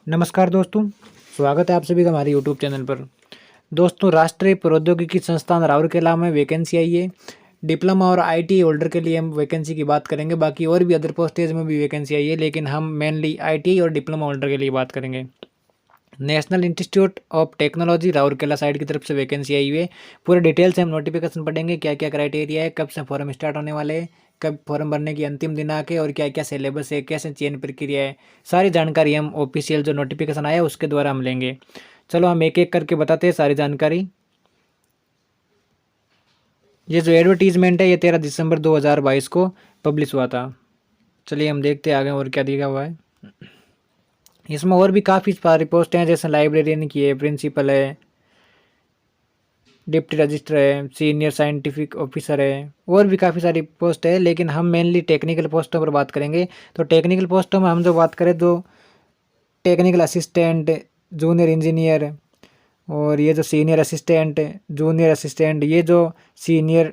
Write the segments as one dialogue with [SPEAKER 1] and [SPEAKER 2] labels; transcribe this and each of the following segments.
[SPEAKER 1] नमस्कार दोस्तों, स्वागत है आप सभी का हमारे यूट्यूब चैनल पर। दोस्तों, राष्ट्रीय प्रौद्योगिकी संस्थान राउरकेला में वैकेंसी आई है। डिप्लोमा और आईटी होल्डर के लिए हम वैकेंसी की बात करेंगे। बाकी और भी अदर पोस्टेज में भी वैकेंसी आई है, लेकिन हम मेनली आईटी और डिप्लोमा होल्डर के लिए बात करेंगे। National institute of technology Rourkela side की तरफ से वैकेंसी आई हुई है। पूरे डिटेल से हम नोटिफिकेशन पढ़ेंगे, क्या क्या क्राइटेरिया है, कब से फॉर्म स्टार्ट होने वाले हैं, कब फॉर्म भरने की अंतिम दिनांक है और क्या क्या सिलेबस है, कैसे चयन प्रक्रिया है। सारी जानकारी हम ऑफिशियल जो नोटिफिकेशन आया उसके द्वारा हम लेंगे। चलो हम एक एक करके बताते हैं सारी जानकारी। ये जो एडवर्टीजमेंट है ये 13 दिसंबर 2022 को पब्लिश हुआ था। चलिए हम देखते हैं आगे और क्या दिया हुआ है। इसमें और भी काफ़ी सारी पोस्ट हैं, जैसे लाइब्रेरियन की है, प्रिंसिपल है, डिप्टी रजिस्ट्रार है, सीनियर साइंटिफिक ऑफिसर है, और भी काफ़ी सारी पोस्ट है। लेकिन हम मेनली टेक्निकल पोस्टों पर बात करेंगे। तो टेक्निकल पोस्टों में हम जो बात करें तो टेक्निकल असिस्टेंट, जूनियर इंजीनियर, और ये जो सीनियर असिस्टेंट, जूनियर असिस्टेंट, ये जो सीनियर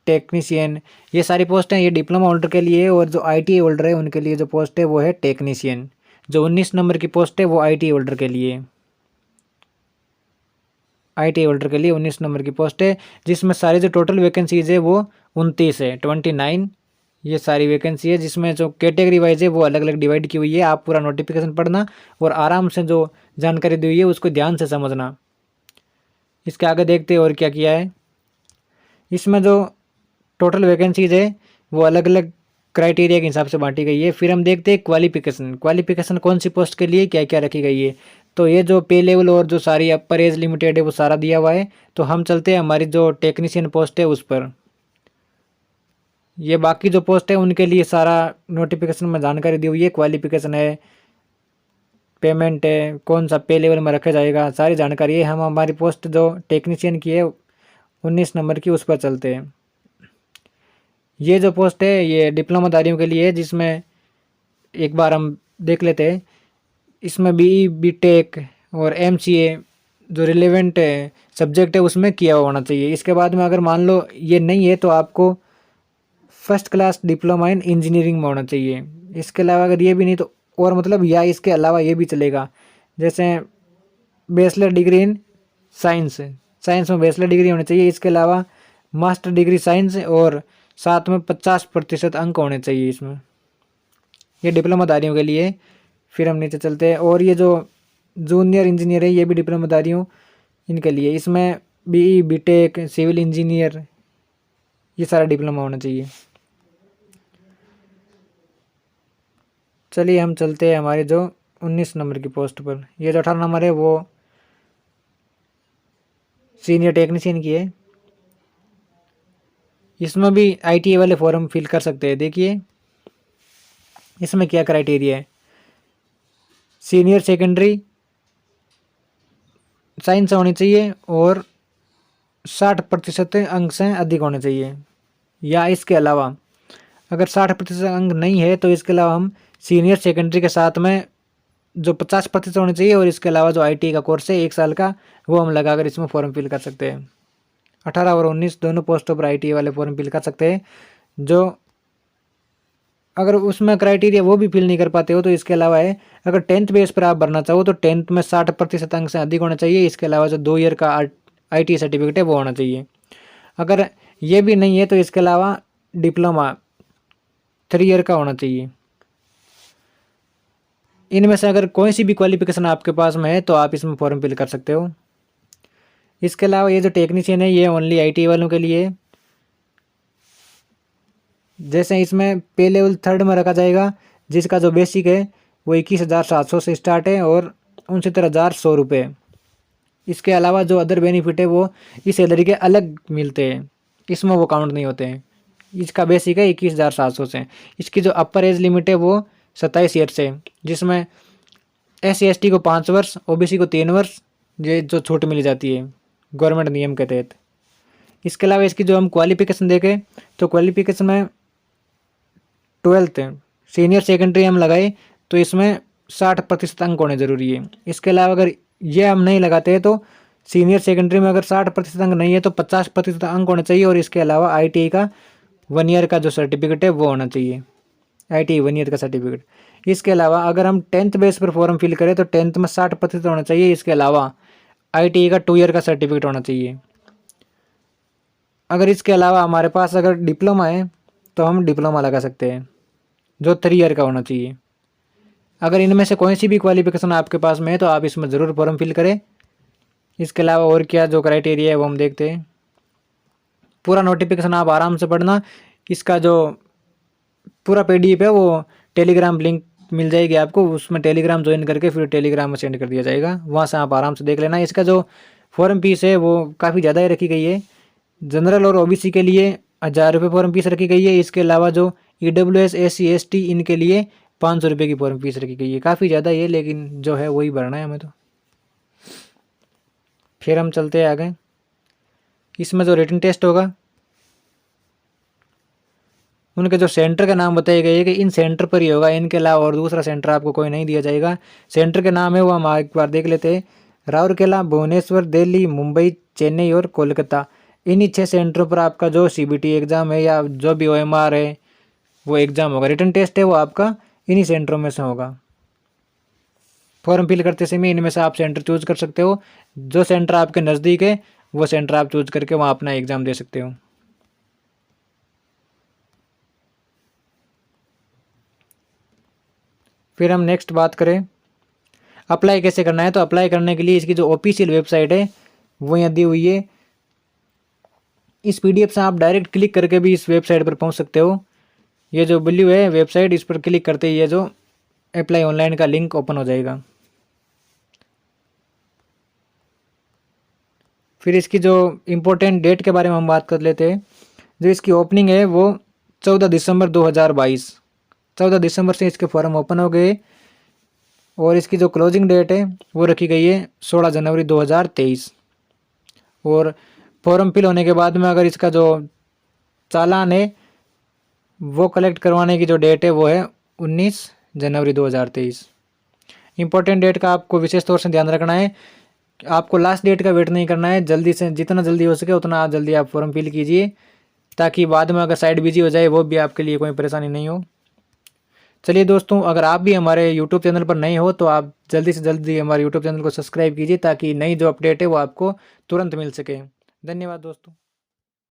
[SPEAKER 1] टेक्नीशियन, ये सारी पोस्ट हैं, ये डिप्लोमा होल्डर के लिए। और जो आईटी होल्डर है उनके लिए जो पोस्ट है वो है टेक्नीशियन। जो 19 नंबर की पोस्ट है वो आईटी होल्डर के लिए। आईटी होल्डर के लिए 19 नंबर की पोस्ट है, जिसमें सारी जो टोटल वैकेंसीज है वो 29 है, 29 ये सारी वैकेंसी है। जिसमें जो कैटेगरी वाइज है वो अलग अलग डिवाइड की हुई है। आप पूरा नोटिफिकेशन पढ़ना और आराम से जो जानकारी दी हुई है उसको ध्यान से समझना। इसके आगे देखते हैं और क्या किया है। इसमें जो टोटल वैकेंसीज है वो अलग अलग क्राइटेरिया के हिसाब से बांटी गई है। फिर हम देखते हैं क्वालिफिकेशन। क्वालिफिकेशन कौन सी पोस्ट के लिए क्या क्या रखी गई है। तो ये जो पे लेवल और जो सारी अपर एज लिमिटेड है वो सारा दिया हुआ है। तो हम चलते हैं हमारी जो टेक्नीशियन पोस्ट है उस पर। ये बाकी जो पोस्ट है उनके लिए सारा नोटिफिकेशन में जानकारी दी हुई है। क्वालिफिकेशन है, पेमेंट है, कौन सा पे लेवल में रखा जाएगा, सारी जानकारी है। हम हमारी पोस्ट जो टेक्नीशियन की है 19 नंबर की उस पर चलते हैं। ये जो पोस्ट है ये डिप्लोमाधारियों के लिए है, जिसमें एक बार हम देख लेते हैं। इसमें बीई, बीटेक और एमसीए जो रिलेवेंट सब्जेक्ट है उसमें किया हुआ होना चाहिए। इसके बाद में अगर मान लो ये नहीं है तो आपको first class diploma in engineering में होना चाहिए। इसके अलावा अगर ये भी नहीं तो और मतलब या इसके अलावा ये भी चलेगा, जैसे bachelor degree in science, science में बैचलर डिग्री होनी चाहिए। इसके अलावा मास्टर डिग्री साइंस और साथ में 50% अंक होने चाहिए इसमें। ये डिप्लोमाधारियों के लिए। फिर हम नीचे चलते हैं और ये जो जूनियर इंजीनियर है ये भी डिप्लोमाधारियों इनके लिए। इसमें बीई, बीटेक, सिविल इंजीनियर, ये सारा डिप्लोमा होना चाहिए। चलिए हम चलते हैं हमारे जो 19 नंबर की पोस्ट पर। ये जो 18 नंबर है वो सीनियर टेक्नीशियन की है। इसमें भी आईटीआई वाले फॉर्म फिल कर सकते हैं। देखिए इसमें क्या क्राइटेरिया है। सीनियर सेकेंडरी साइंस होनी चाहिए और 60% अंक से अधिक होने चाहिए। या इसके अलावा अगर 60% अंक नहीं है तो इसके अलावा हम सीनियर सेकेंडरी के साथ में जो 50% होने चाहिए और इसके अलावा जो आईटी का कोर्स है 1 साल का वो हम लगाकर इसमें फॉर्म फिल कर सकते हैं। 18 और 19 दोनों पोस्टों पर आईटी वाले फॉर्म फिल कर सकते हैं। जो अगर उसमें क्राइटेरिया वो भी फिल नहीं कर पाते हो तो इसके अलावा है, अगर 10th बेस पर आप भरना चाहो तो 10th में 60% अंक से अधिक होना चाहिए। इसके अलावा जो 2 ईयर का आईटी सर्टिफिकेट है वो होना चाहिए। अगर ये भी नहीं है तो इसके अलावा डिप्लोमा 3 ईयर का होना चाहिए। इनमें से अगर कोई सी भी क्वालिफिकेशन आपके पास में है तो आप इसमें फॉर्म फिल कर सकते हो। इसके अलावा ये जो टेक्नीशियन है ये ओनली आईटी वालों के लिए। जैसे इसमें पे लेवल 3rd में रखा जाएगा, जिसका जो बेसिक है वो 21,700 से स्टार्ट है और 69,100 रुपये। इसके अलावा जो अदर बेनिफिट है वो इस सैलरी के अलग मिलते हैं, इसमें वो काउंट नहीं होते हैं। इसका बेसिक है 21,700 से। इसकी जो अपर एज लिमिट है वो 27 ईयर से, जिसमें SC/ST को 5 वर्ष, OBC को 3 वर्ष ये जो छूट मिली जाती है गवर्नमेंट नियम के तहत। इसके अलावा इसकी जो हम क्वालिफिकेशन देखें तो क्वालिफिकेशन में 12th सीनियर सेकेंडरी हम लगाए तो इसमें 60% अंक होने ज़रूरी है। इसके अलावा अगर ये हम नहीं लगाते हैं तो सीनियर सेकेंडरी में अगर 60% अंक नहीं है तो 50% अंक होने चाहिए। और इसके अलावा ITI का 1 ईयर का जो सर्टिफिकेट है वो होना चाहिए, ITI 1 ईयर का सर्टिफिकेट। इसके अलावा अगर हम 10th बेस पर फॉर्म फिल करें तो 10th में 60% होना चाहिए। इसके अलावा ITI का 2 ईयर का सर्टिफिकेट होना चाहिए। अगर इसके अलावा हमारे पास अगर डिप्लोमा है तो हम डिप्लोमा लगा सकते हैं जो 3 ईयर का होना चाहिए। अगर इनमें से कोई सी भी क्वालिफिकेशन आपके पास में है तो आप इसमें ज़रूर फॉर्म फिल करें। इसके अलावा और क्या जो क्राइटेरिया है वो हम देखते हैं। पूरा नोटिफिकेशन आप आराम से पढ़ना। इसका जो पूरा PDF है वो टेलीग्राम लिंक मिल जाएगी आपको, उसमें टेलीग्राम ज्वाइन करके फिर टेलीग्राम में सेंड कर दिया जाएगा, वहाँ से आप आराम से देख लेना। इसका जो फॉर्म फीस है वो काफ़ी ज़्यादा ही रखी गई है। जनरल और OBC के लिए 1000 रुपये फॉर्म फीस रखी गई है। इसके अलावा जो EWS SC ST इनके लिए 500 रुपये की फॉर्म फीस रखी गई है। काफ़ी ज़्यादा ही है लेकिन जो है वही भरना है हमें तो। फिर हम चलते हैं आगे। इसमें जो रिटन टेस्ट होगा उनके जो सेंटर का नाम बताए गए कि इन सेंटर पर ही होगा, इनके अलावा और दूसरा सेंटर आपको कोई नहीं दिया जाएगा। सेंटर के नाम है वो हम एक बार देख लेते हैं। राउरकेला, भुवनेश्वर, दिल्ली, मुंबई, चेन्नई और कोलकाता। इन्हीं 6 सेंटरों पर आपका जो CBT एग्ज़ाम है या जो भी OMR है वो एग्ज़ाम होगा, रिटन टेस्ट है वो आपका इन्हीं सेंटरों में से होगा। फॉर्म फिल करते समय इनमें से आप सेंटर चूज कर सकते हो। जो सेंटर आपके नज़दीक है वो सेंटर आप चूज करके वहाँ अपना एग्ज़ाम दे सकते हो। फिर हम नेक्स्ट बात करें अप्लाई कैसे करना है। तो अप्लाई करने के लिए इसकी जो ऑफिशियल वेबसाइट है वो यहाँ दी हुई है। इस PDF से आप डायरेक्ट क्लिक करके भी इस वेबसाइट पर पहुँच सकते हो। ये जो ब्लू है वेबसाइट, इस पर क्लिक करते ही ये जो अप्लाई ऑनलाइन का लिंक ओपन हो जाएगा। फिर इसकी जो इम्पोर्टेंट डेट के बारे में हम बात कर लेते हैं। जो इसकी ओपनिंग है वो 14 दिसंबर 2022, 14 दिसंबर से इसके फॉर्म ओपन हो गए। और इसकी जो क्लोजिंग डेट है वो रखी गई है 16 जनवरी 2023। और फॉर्म फिल होने के बाद में अगर इसका जो चालान है वो कलेक्ट करवाने की जो डेट है वो है 19 जनवरी 2023। इंपॉर्टेंट डेट का आपको विशेष तौर से ध्यान रखना है। आपको लास्ट डेट का वेट नहीं करना है, जल्दी से जितना जल्दी हो सके उतना जल्दी आप फॉर्म फिल कीजिए ताकि बाद में अगर साइड बिजी हो जाए वो भी आपके लिए कोई परेशानी नहीं हो। चलिए दोस्तों, अगर आप भी हमारे YouTube चैनल पर नए हो तो आप जल्दी से जल्दी हमारे YouTube चैनल को सब्सक्राइब कीजिए ताकि नई जो अपडेट है वो आपको तुरंत मिल सके। धन्यवाद दोस्तों।